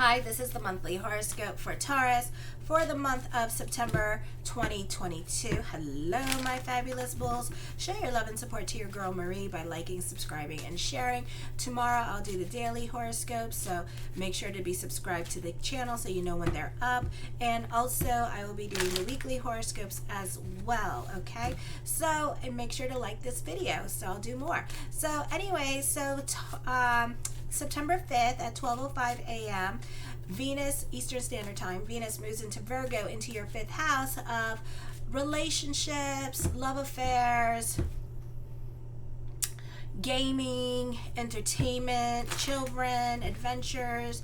Hi, this is the monthly horoscope for Taurus for the month of September 2022. Hello, my fabulous bulls. Show your love and support to your girl Marie by liking, subscribing, and sharing. Tomorrow I'll do the daily horoscopes, so make sure to be subscribed to the channel so you know when they're up. And also I will be doing the weekly horoscopes as well, okay? So, and make sure to like this video so I'll do more. So anyway, September 5th at 12:05 a.m. Venus, Eastern Standard Time, Venus moves into Virgo, into your 5th house of relationships, love affairs, gaming, entertainment, children, adventures,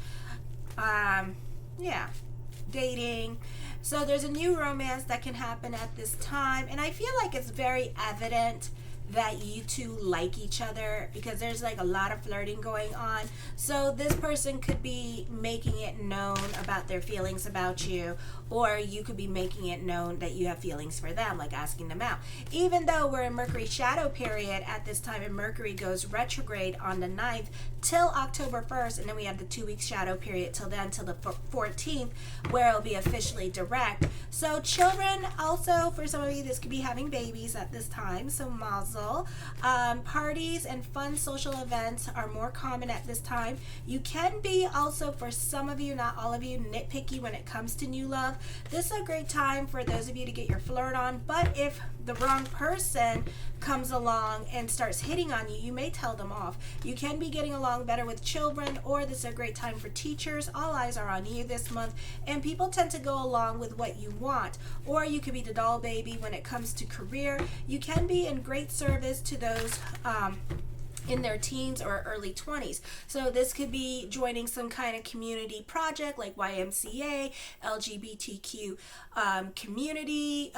dating. So there's a new romance that can happen at this time, and I feel like it's very evident that you two like each other because there's like a lot of flirting going on. So this person could be making it known about their feelings about you, or you could be making it known that you have feelings for them, like asking them out. Even though we're in Mercury shadow period at this time, and Mercury goes retrograde on the 9th till October 1st, and then we have the 2 week shadow period till then, till the 14th, where it'll be officially direct. So children, also for some of you, this could be having babies at this time, so mazel. Parties and fun social events are more common at this time. You can be also, for some of you, not all of you, nitpicky when it comes to new love. This is a great time for those of you to get your flirt on, but if the wrong person comes along and starts hitting on you, you may tell them off. You can be getting along better with children, or this is a great time for teachers. All eyes are on you this month, and people tend to go along with what you want. Or you could be the doll baby when it comes to career. You can be in great service to those in their teens or early 20s. So this could be joining some kind of community project like YMCA, LGBTQ community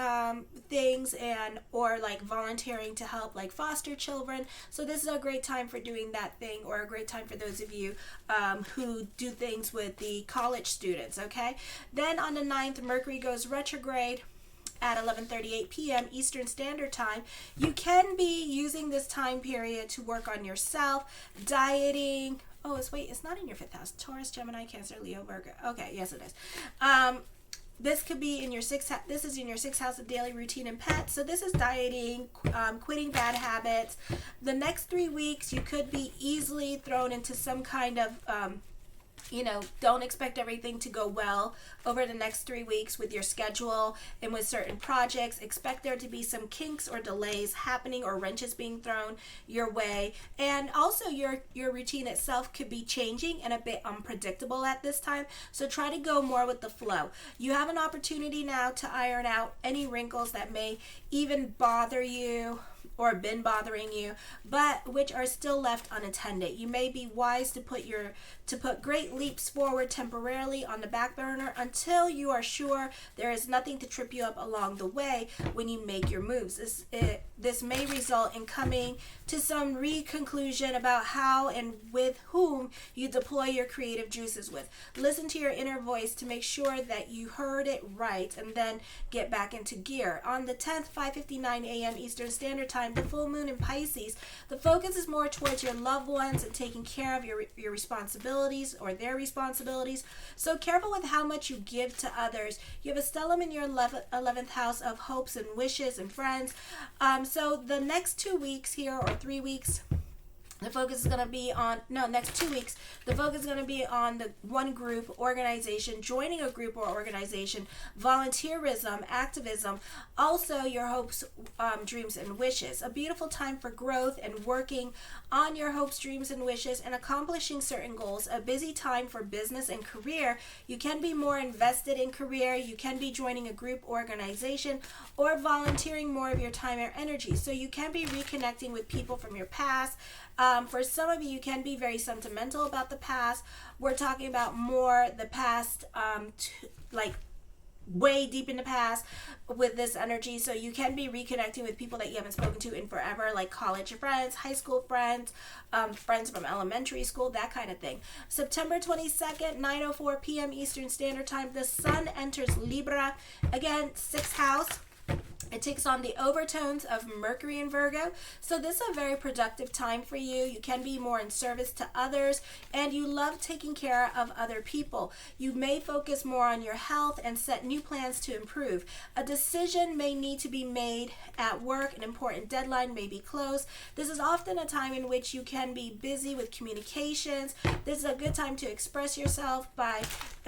things, and or like volunteering to help like foster children. So this is a great time for doing that thing, or a great time for those of you who do things with the college students, okay? Then on the 9th, Mercury goes retrograde at 11:38 p.m. Eastern Standard Time. You can be using this time period to work on yourself, dieting. Oh, it's not in your 5th house. Taurus, Gemini, Cancer, Leo, Virgo. Okay, yes it is. This could be in your 6th house. This is in your 6th house of daily routine and pets. So this is dieting, quitting bad habits. The next 3 weeks, you could be easily thrown into some kind of don't expect everything to go well over the next 3 weeks with your schedule and with certain projects. Expect there to be some kinks or delays happening, or wrenches being thrown your way. And also your routine itself could be changing and a bit unpredictable at this time. So try to go more with the flow. You have an opportunity now to iron out any wrinkles that may even bother you or been bothering you, but which are still left unattended. You may be wise to put great leaps forward temporarily on the back burner until you are sure there is nothing to trip you up along the way when you make your moves. This may result in coming to some conclusion about how and with whom you deploy your creative juices with. Listen to your inner voice to make sure that you heard it right, and then get back into gear. On the 10th, 5:59 a.m. Eastern Standard Time, the full moon in Pisces, the focus is more towards your loved ones and taking care of your responsibilities, or their responsibilities. So careful with how much you give to others. You have a stellium in your 11th house of hopes and wishes and friends. So the next 2 weeks here, or 3 weeks, the focus is going to be on, next 2 weeks, the focus is going to be on the one group, organization, joining a group or organization, volunteerism, activism, also your hopes, dreams, and wishes. A beautiful time for growth and working on your hopes, dreams, and wishes, and accomplishing certain goals. A busy time for business and career. You can be more invested in career. You can be joining a group, organization, or volunteering more of your time or energy. So you can be reconnecting with people from your past. For some of you, you can be very sentimental about the past. We're talking about more the past, like way deep in the past with this energy. So you can be reconnecting with people that you haven't spoken to in forever, like college friends, high school friends, friends from elementary school, that kind of thing. September 22nd, 9:04 p.m. Eastern Standard Time, the sun enters Libra. Again, 6th house. It takes on the overtones of Mercury in Virgo. So this is a very productive time for you. You can be more in service to others, and you love taking care of other people. You may focus more on your health and set new plans to improve. A decision may need to be made at work. An important deadline may be close. This is often a time in which you can be busy with communications. This is a good time to express yourself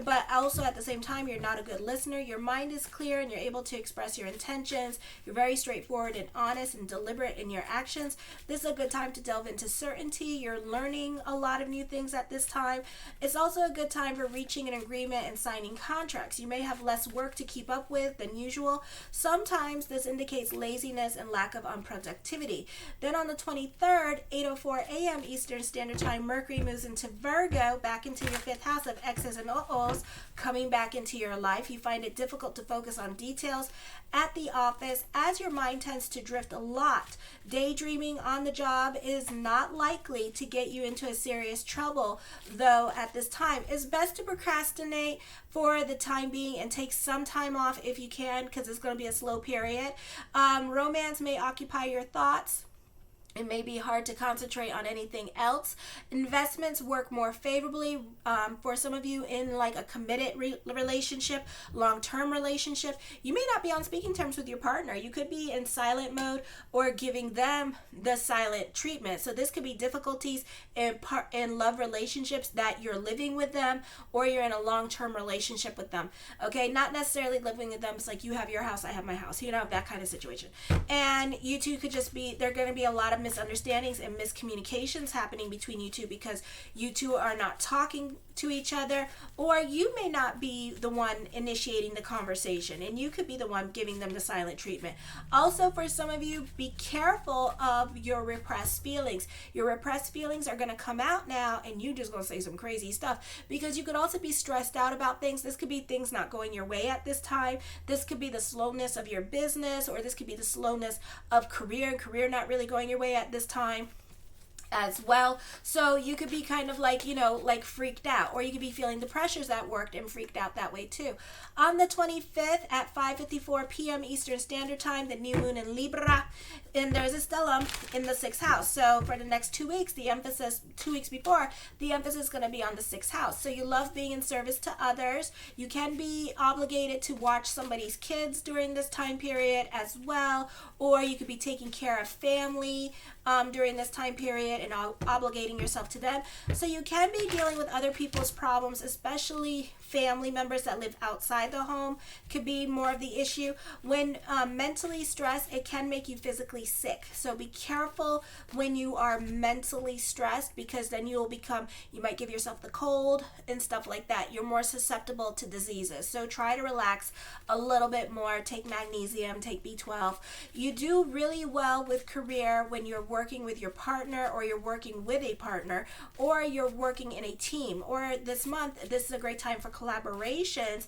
but also at the same time, you're not a good listener. Your mind is clear and you're able to express your intentions. You're very straightforward and honest and deliberate in your actions. This is a good time to delve into certainty. You're learning a lot of new things at this time. It's also a good time for reaching an agreement and signing contracts. You may have less work to keep up with than usual. Sometimes this indicates laziness and lack of unproductivity. Then on the 23rd, 8:04 a.m. Eastern Standard Time, Mercury moves into Virgo, back into your 5th house of X's and O's, coming back into your life. You find it difficult to focus on details at the office as your mind tends to drift a lot. Daydreaming on the job is not likely to get you into a serious trouble, though at this time. It's best to procrastinate for the time being and take some time off if you can, because it's going to be a slow period. Romance may occupy your thoughts. It may be hard to concentrate on anything else. Investments work more favorably for some of you in like a committed relationship, long-term relationship. You may not be on speaking terms with your partner. You could be in silent mode or giving them the silent treatment. So this could be difficulties in love relationships that you're living with them, or you're in a long-term relationship with them. Okay, not necessarily living with them. It's like you have your house, I have my house. You know, that kind of situation. And you two could just be, there are going to be a lot of misunderstandings and miscommunications happening between you two because you two are not talking to each other, or you may not be the one initiating the conversation and you could be the one giving them the silent treatment. Also, for some of you, be careful of your repressed feelings. Your repressed feelings are going to come out now and you just going to say some crazy stuff, because you could also be stressed out about things. This could be things not going your way at this time. This could be the slowness of your business, or this could be the slowness of career not really going your way at this time as well. So you could be kind of like, you know, like freaked out, or you could be feeling the pressures at work and freaked out that way too. On the 25th at 5:54 p.m. Eastern Standard Time, the new moon in Libra, and there's a stellium in the 6th house. So for the next 2 weeks, the emphasis, 2 weeks before, the emphasis is going to be on the 6th house. So you love being in service to others. You can be obligated to watch somebody's kids during this time period as well, or you could be taking care of family during this time period and obligating yourself to them. So you can be dealing with other people's problems, especially family members that live outside the home could be more of the issue. When mentally stressed, it can make you physically sick. So be careful when you are mentally stressed, because then you might give yourself the cold and stuff like that. You're more susceptible to diseases. So try to relax a little bit more. Take magnesium, take B12. You do really well with career when you're working with your partner, or you're working with a partner, or you're working in a team. Or this month, this is a great time for collaborations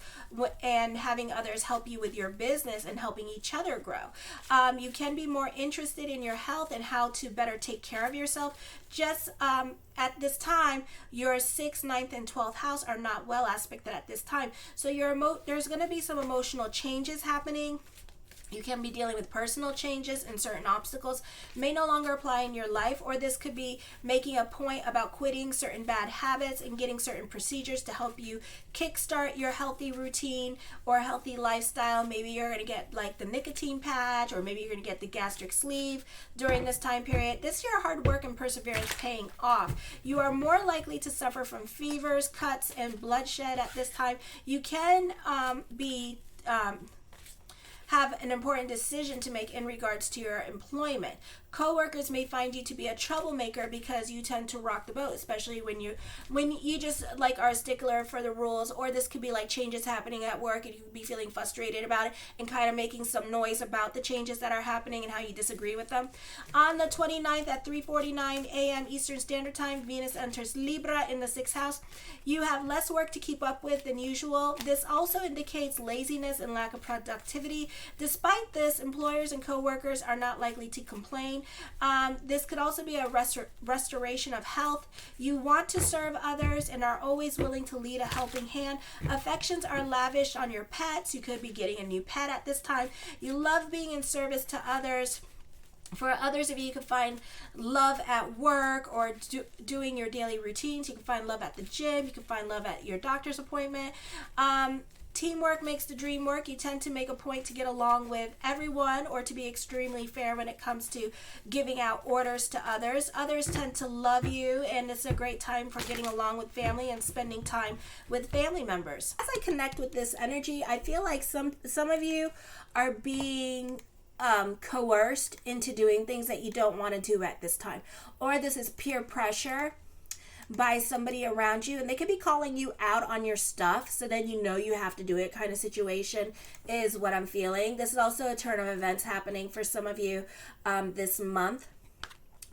and having others help you with your business and helping each other grow. You can be more interested in your health and how to better take care of yourself. Just at this time, your 6th, 9th, and 12th house are not well aspected at this time. So there's going to be some emotional changes happening. You can be dealing with personal changes, and certain obstacles may no longer apply in your life, or this could be making a point about quitting certain bad habits and getting certain procedures to help you kickstart your healthy routine or healthy lifestyle. Maybe you're going to get like the nicotine patch, or maybe you're going to get the gastric sleeve during this time period. This is your hard work and perseverance paying off. You are more likely to suffer from fevers, cuts, and bloodshed at this time. You can have an important decision to make in regards to your employment. Coworkers may find you to be a troublemaker because you tend to rock the boat, especially when you just like are a stickler for the rules. Or this could be like changes happening at work and you could be feeling frustrated about it and kind of making some noise about the changes that are happening and how you disagree with them. On the 29th at 3:49 a.m. Eastern Standard Time, Venus enters Libra in the 6th house. You have less work to keep up with than usual. This also indicates laziness and lack of productivity. Despite this, employers and coworkers are not likely to complain. healing. This could also be a restoration of health. You want to serve others and are always willing to lead a helping hand. Affections are lavished on your pets. You could be getting a new pet at this time. You love being in service to others. For others of you, you can find love at work or doing your daily routines. You can find love at the gym. You can find love at your doctor's appointment. Teamwork makes the dream work. You tend to make a point to get along with everyone or to be extremely fair when it comes to giving out orders to others. Others tend to love you, and it's a great time for getting along with family and spending time with family members. As I connect with this energy, I feel like some of you are being coerced into doing things that you don't want to do at this time, or this is peer pressure by somebody around you, and they could be calling you out on your stuff, so then you know you have to do it kind of situation is what I'm feeling. This is also a turn of events happening for some of you this month.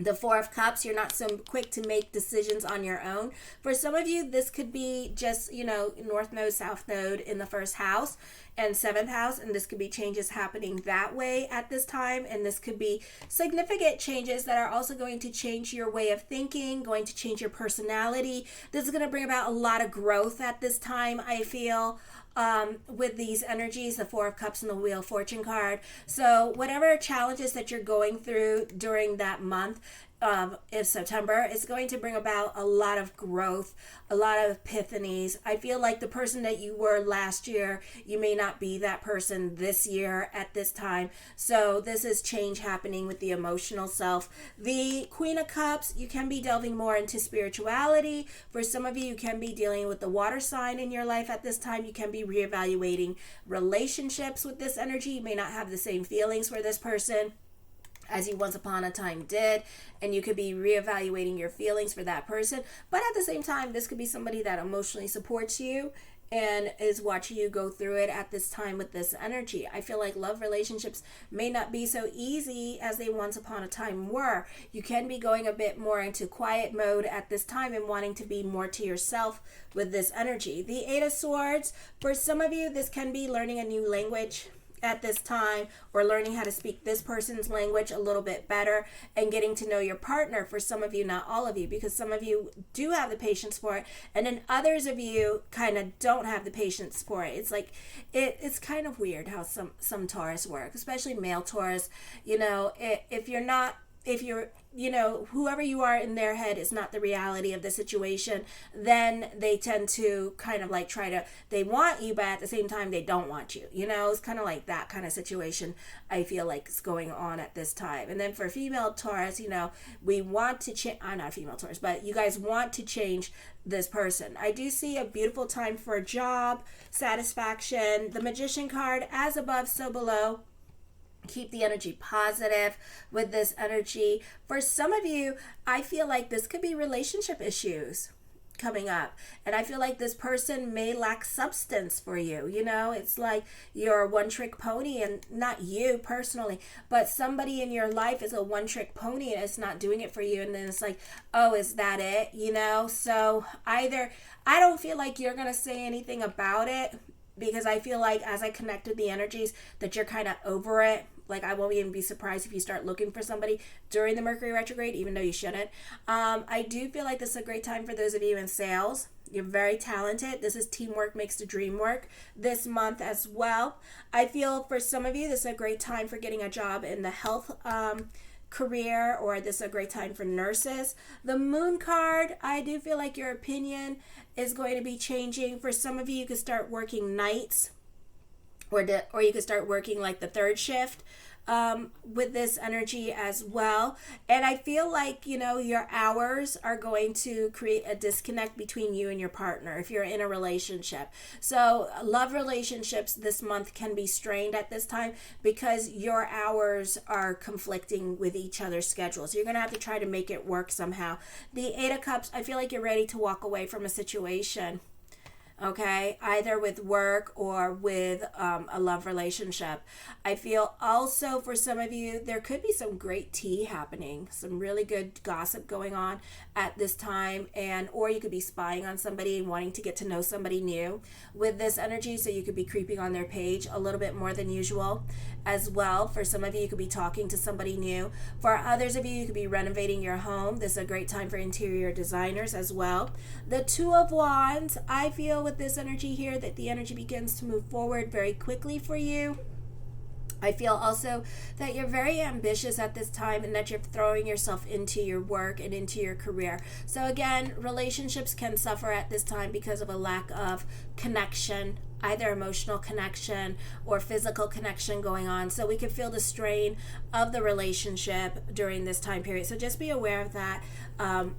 The Four of Cups, you're not so quick to make decisions on your own. For some of you, this could be just, North Node, South Node in the first house and seventh house, and this could be changes happening that way at this time, and this could be significant changes that are also going to change your way of thinking, going to change your personality. This is going to bring about a lot of growth at this time, I feel. With these energies, the Four of Cups and the Wheel of Fortune card. So whatever challenges that you're going through during that month in September is going to bring about a lot of growth, a lot of epiphanies. I feel like the person that you were last year, you may not be that person this year at this time. So this is change happening with the emotional self. The Queen of Cups, you can be delving more into spirituality. For some of you, you can be dealing with the water sign in your life at this time. You can be reevaluating relationships with this energy. You may not have the same feelings for this person as you once upon a time did, and you could be reevaluating your feelings for that person. But at the same time, this could be somebody that emotionally supports you and is watching you go through it at this time with this energy. I feel like love relationships may not be so easy as they once upon a time were. You can be going a bit more into quiet mode at this time and wanting to be more to yourself with this energy. The Eight of Swords, for some of you, this can be learning a new language at this time, or learning how to speak this person's language a little bit better and getting to know your partner. For some of you, not all of you, because some of you do have the patience for it, and then others of you kind of don't have the patience for it. It's like it's kind of weird how some Taurus work, especially male Taurus. If you're whoever you are in their head is not the reality of the situation, then they tend to kind of like they want you, but at the same time they don't want you. It's kind of like that kind of situation I feel like is going on at this time. And then for female Taurus, we want to change. I'm not female Taurus, but you guys want to change this person. I do see a beautiful time for a job, satisfaction. The Magician card, as above, so below. Keep the energy positive with this energy. For some of you, I feel like this could be relationship issues coming up, and I feel like this person may lack substance for you. It's like you're a one-trick pony, and not you personally, but somebody in your life is a one-trick pony and it's not doing it for you, and then it's like, oh, is that it? So either I don't feel like you're gonna say anything about it, because I feel like as I connect with the energies that you're kind of over it. Like, I won't even be surprised if you start looking for somebody during the Mercury retrograde, even though you shouldn't. I do feel like this is a great time for those of you in sales. You're very talented. This is teamwork makes the dream work this month as well. I feel for some of you, this is a great time for getting a job in the health career, or this is a great time for nurses. The Moon card, I do feel like your opinion is going to be changing. For some of you, you could start working nights, or you could start working like the third shift with this energy as well. And I feel like, your hours are going to create a disconnect between you and your partner if you're in a relationship. So love relationships this month can be strained at this time because your hours are conflicting with each other's schedules. You're going to have to try to make it work somehow. The Eight of Cups, I feel like you're ready to walk away from a situation. okay, either with work or with a love relationship. I feel also for some of you, there could be some great tea happening, some really good gossip going on at this time, and or you could be spying on somebody and wanting to get to know somebody new with this energy, so you could be creeping on their page a little bit more than usual as well. For some of you, you could be talking to somebody new. For others of you, you could be renovating your home. This is a great time for interior designers as well. The Two of Wands, I feel with this energy here that the energy begins to move forward very quickly for you. I feel also that you're very ambitious at this time and that you're throwing yourself into your work and into your career. So again, relationships can suffer at this time because of a lack of connection, either emotional connection or physical connection going on. So we could feel the strain of the relationship during this time period. So just be aware of that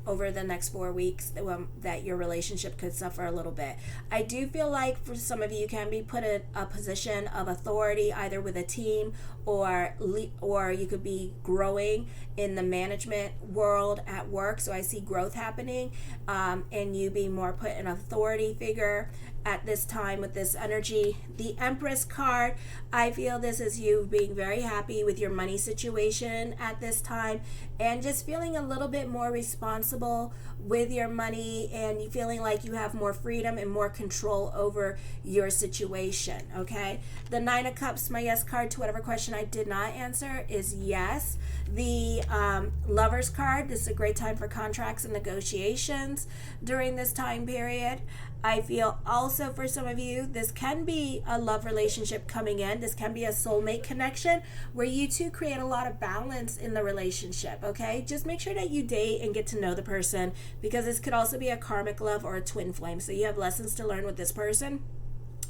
over the next 4 weeks, that your relationship could suffer a little bit. I do feel like for some of you, you can be put in a position of authority, either with a team or you could be growing in the management world at work. So I see growth happening and you being more put in authority figure at this time with this energy. The Empress card, I feel this is you being very happy with your money situation at this time and just feeling a little bit more responsible with your money, and you feeling like you have more freedom and more control over your situation. Okay, the Nine of Cups, my yes card to whatever question I did not answer is yes. The Lovers card, this is a great time for contracts and negotiations during this time period. I feel also for some of you, this can be a love relationship coming in. This can be a soulmate connection where you two create a lot of balance in the relationship, okay? Just make sure that you date and get to know the person, because this could also be a karmic love or a twin flame. So you have lessons to learn with this person.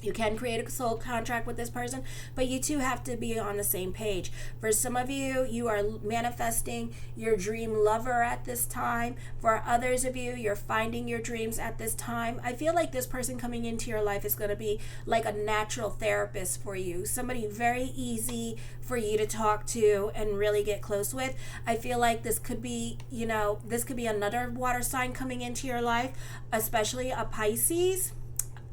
You can create a soul contract with this person, but you two have to be on the same page. For some of you, you are manifesting your dream lover at this time. For others of you, you're finding your dreams at this time. I feel like this person coming into your life is going to be like a natural therapist for you. Somebody very easy for you to talk to and really get close with. I feel like this could be, this could be another water sign coming into your life, especially a Pisces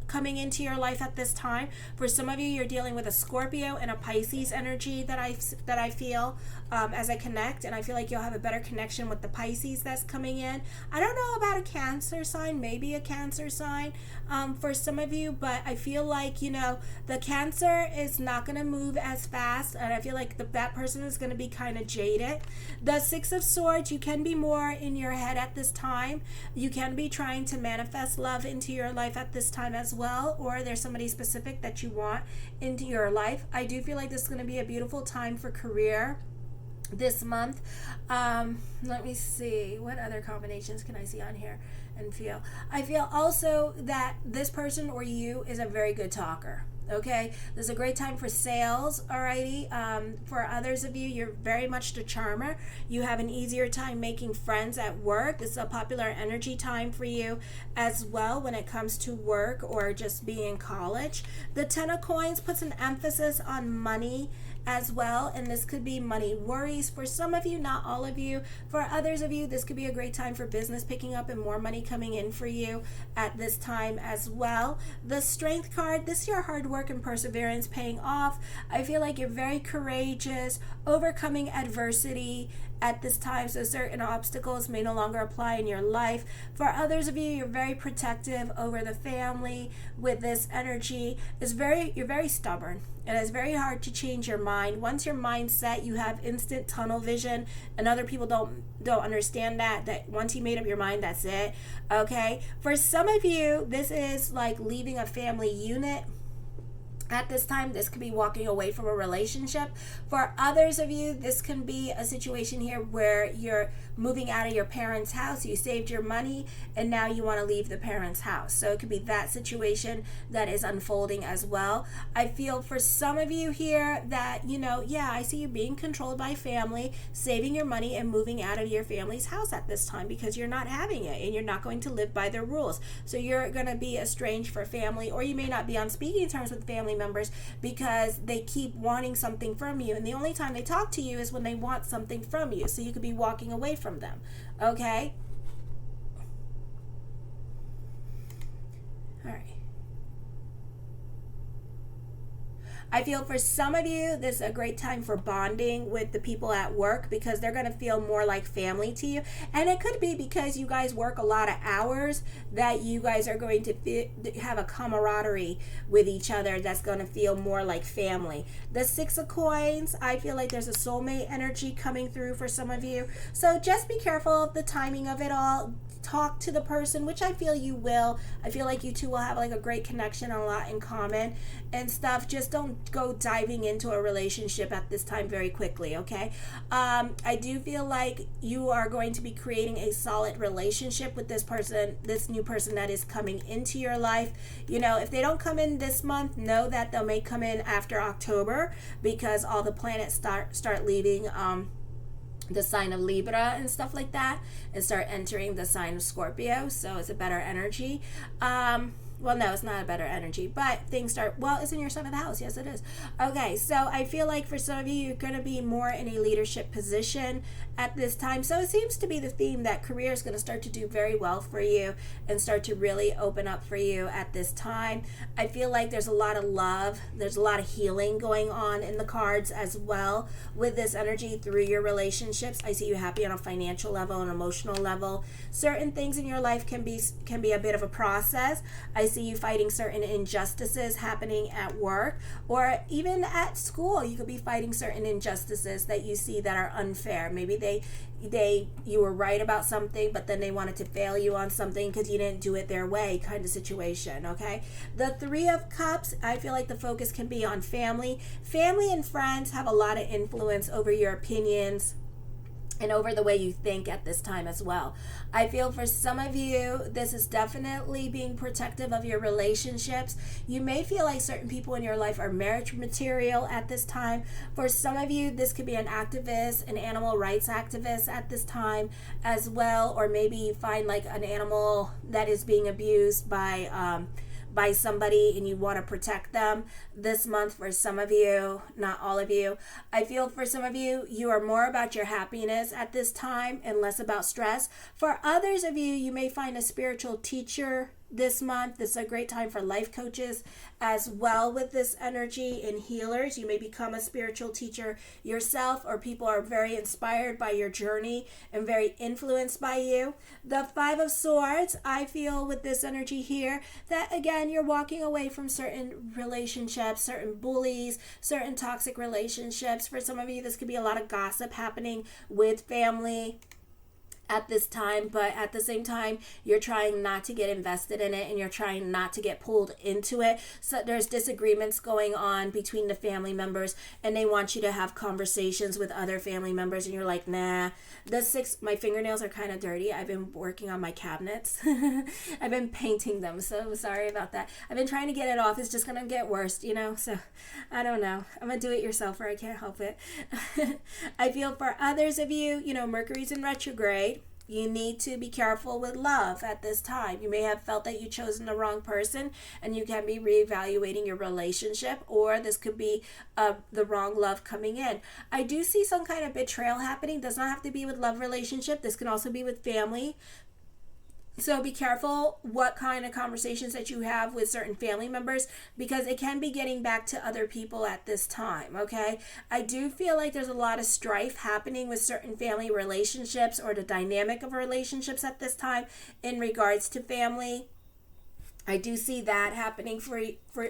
coming into your life at this time. For some of you, you're dealing with a Scorpio and a Pisces energy that I feel as I connect, and I feel like you'll have a better connection with the Pisces that's coming in. I don't know about a Cancer sign, maybe a Cancer sign for some of you, but I feel like, the Cancer is not going to move as fast, and I feel like that person is going to be kind of jaded. The Six of Swords, you can be more in your head at this time. You can be trying to manifest love into your life at this time as well, or there's somebody specific that you want into your life. I do feel like this is going to be a beautiful time for career this month. Let me see, what other combinations can I see on here and feel? I feel also that this person or you is a very good talker. Okay, this is a great time for sales. Alrighty, for others of you, you're very much the charmer. You have an easier time making friends at work. This is a popular energy time for you as well when it comes to work or just being in college. The Ten of Coins puts an emphasis on money as well, and this could be money worries for some of you, not all of you. For others of you, this could be a great time for business picking up and more money coming in for you at this time as well. The Strength card, this is your hard work and perseverance paying off. I feel like you're very courageous, overcoming adversity at this time, so certain obstacles may no longer apply in your life. For others of you, you're very protective over the family with this energy. You're very stubborn, and it's very hard to change your mind. Once your mind's set, you have instant tunnel vision, and other people don't understand that once you made up your mind, that's it. Okay, for some of you, this is like leaving a family unit. At this time, this could be walking away from a relationship. For others of you, this can be a situation here where you're moving out of your parents' house. You saved your money and now you want to leave the parents' house. So it could be that situation that is unfolding as well. I feel for some of you here that, I see you being controlled by family, saving your money and moving out of your family's house at this time because you're not having it and you're not going to live by their rules. So you're going to be estranged for family, or you may not be on speaking terms with family members because they keep wanting something from you, and the only time they talk to you is when they want something from you, so you could be walking away from them. Okay, all right, I feel for some of you, this is a great time for bonding with the people at work because they're going to feel more like family to you. And it could be because you guys work a lot of hours that you guys are going to have a camaraderie with each other that's going to feel more like family. The Six of Coins, I feel like there's a soulmate energy coming through for some of you. So just be careful of the timing of it all. Talk to the person, which I feel you will. I feel like you two will have like a great connection, a lot in common and stuff. Just don't go diving into a relationship at this time very quickly, okay? I do feel like you are going to be creating a solid relationship with this person, this new person that is coming into your life. You know, if they don't come in this month, know that they may come in after October because all the planets start leaving the sign of Libra and stuff like that and start entering the sign of Scorpio. So it's a better energy. Well, no, it's not a better energy, but things start, well, it's in your 7th house. Yes, it is. Okay, so I feel like for some of you, you're going to be more in a leadership position at this time. So it seems to be the theme that career is going to start to do very well for you and start to really open up for you at this time. I feel like there's a lot of love. There's a lot of healing going on in the cards as well with this energy through your relationships. I see you happy on a financial level, an emotional level. Certain things in your life can be a bit of a process. I see you fighting certain injustices happening at work or even at school. You could be fighting certain injustices that you see that are unfair. Maybe you were right about something, but then they wanted to fail you on something because you didn't do it their way, kind of situation. Okay, the Three of Cups, I feel like the focus can be on family. Family and friends have a lot of influence over your opinions and over the way you think at this time as well. I feel for some of you, this is definitely being protective of your relationships. You may feel like certain people in your life are marriage material at this time. For some of you, this could be an activist, an animal rights activist at this time as well, or maybe you find like an animal that is being abused by somebody and you want to protect them this month. For some of you, not all of you, I feel for some of you, you are more about your happiness at this time and less about stress. For others of you, you may find a spiritual teacher this month. This is a great time for life coaches as well with this energy and healers. You may become a spiritual teacher yourself, or people are very inspired by your journey and very influenced by you. The Five of Swords, I feel with this energy here that again, you're walking away from certain relationships, certain bullies, certain toxic relationships. For some of you, this could be a lot of gossip happening with family at this time, but at the same time you're trying not to get invested in it and you're trying not to get pulled into it. So there's disagreements going on between the family members and they want you to have conversations with other family members and you're like, nah. My fingernails are kind of dirty. I've been working on my cabinets. I've been painting them, so sorry about that. I've been trying to get it off. It's just gonna get worse, so I don't know. I'm a do-it-yourselfer. I can't help it. I feel for others of you, Mercury's in retrograde. You need to be careful with love at this time. You may have felt that you've chosen the wrong person and you can be reevaluating your relationship, or this could be the wrong love coming in. I do see some kind of betrayal happening. Does not have to be with love relationship. This can also be with family. So be careful what kind of conversations that you have with certain family members, because it can be getting back to other people at this time, okay? I do feel like there's a lot of strife happening with certain family relationships or the dynamic of relationships at this time in regards to family. I do see that happening for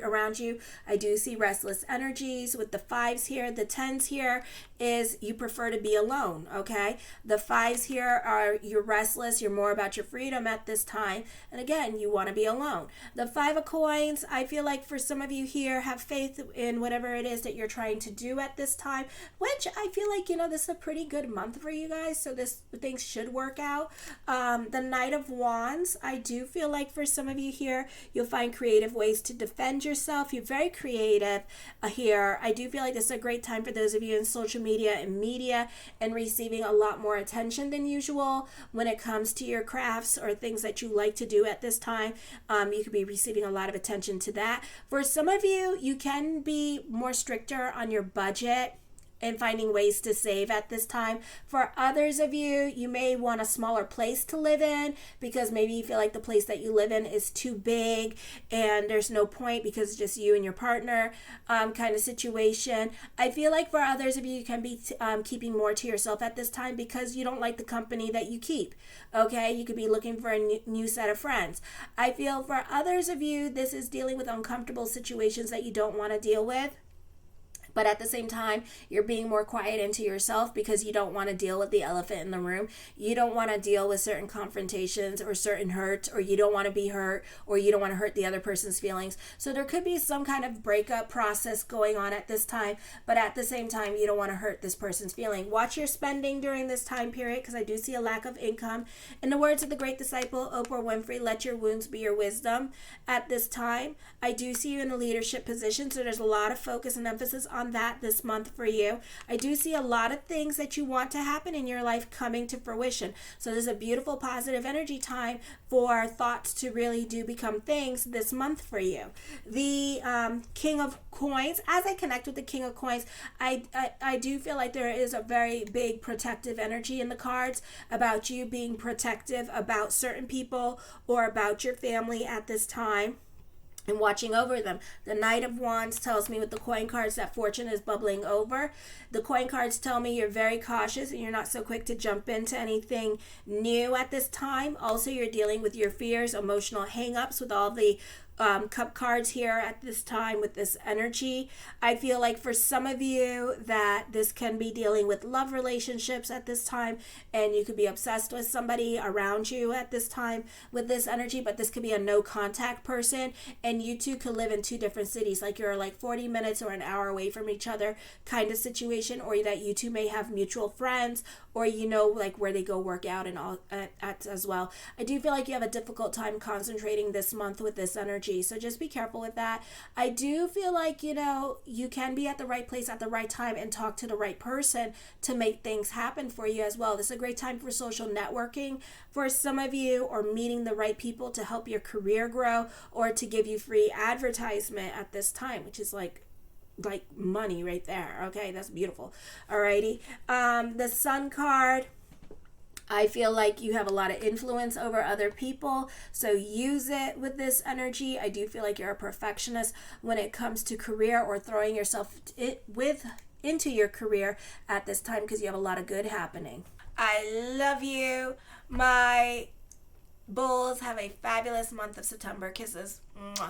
around you. I do see restless energies with the 5s here. The 10s here is you prefer to be alone, okay? The 5s here are you're restless. You're more about your freedom at this time. And again, you want to be alone. The 5 of Coins, I feel like for some of you here, have faith in whatever it is that you're trying to do at this time, which I feel like, this is a pretty good month for you guys. So things should work out. The Knight of Wands, I do feel like for some of you here, you'll find creative ways to defend yourself. You're very creative here. I do feel like this is a great time for those of you in social media and media and receiving a lot more attention than usual when it comes to your crafts or things that you like to do at this time. You could be receiving a lot of attention to that. For some of you, you can be more stricter on your budget and finding ways to save at this time. For others of you, you may want a smaller place to live in because maybe you feel like the place that you live in is too big and there's no point because it's just you and your partner kind of situation. I feel like for others of you, you can be keeping more to yourself at this time because you don't like the company that you keep. Okay, you could be looking for a new set of friends. I feel for others of you, this is dealing with uncomfortable situations that you don't want to deal with. But at the same time, you're being more quiet into yourself because you don't want to deal with the elephant in the room. You don't want to deal with certain confrontations or certain hurts, or you don't want to be hurt, or you don't want to hurt the other person's feelings. So there could be some kind of breakup process going on at this time, but at the same time, you don't want to hurt this person's feeling. Watch your spending during this time period because I do see a lack of income. In the words of the great disciple, Oprah Winfrey, let your wounds be your wisdom. At this time, I do see you in a leadership position, so there's a lot of focus and emphasis on that this month for you. I do see a lot of things that you want to happen in your life coming to fruition. So this is a beautiful positive energy time for thoughts to really do become things this month for you. The King of Coins, as I connect with the King of Coins, I do feel like there is a very big protective energy in the cards about you being protective about certain people or about your family at this time and watching over them. The Knight of Wands tells me with the coin cards that fortune is bubbling over. The coin cards tell me you're very cautious and you're not so quick to jump into anything new at this time. Also, you're dealing with your fears, emotional hang-ups with all the cup cards here at this time with this energy. I feel like for some of you that this can be dealing with love relationships at this time, and you could be obsessed with somebody around you at this time with this energy, but this could be a no contact person, and you two could live in two different cities, like you're like 40 minutes or an hour away from each other kind of situation, or that you two may have mutual friends, or you know like where they go work out and all at as well. I do feel like you have a difficult time concentrating this month with this energy, so just be careful with that. I do feel like, you know, you can be at the right place at the right time and talk to the right person to make things happen for you as well. This is a great time for social networking for some of you, or meeting the right people to help your career grow or to give you free advertisement at this time, which is like money right there. Okay, that's beautiful. Alrighty. The Sun card, I feel like you have a lot of influence over other people, so use it with this energy. I do feel like you're a perfectionist when it comes to career or throwing yourself into your career at this time because you have a lot of good happening. I love you. My bulls, have a fabulous month of September. Kisses. Mwah.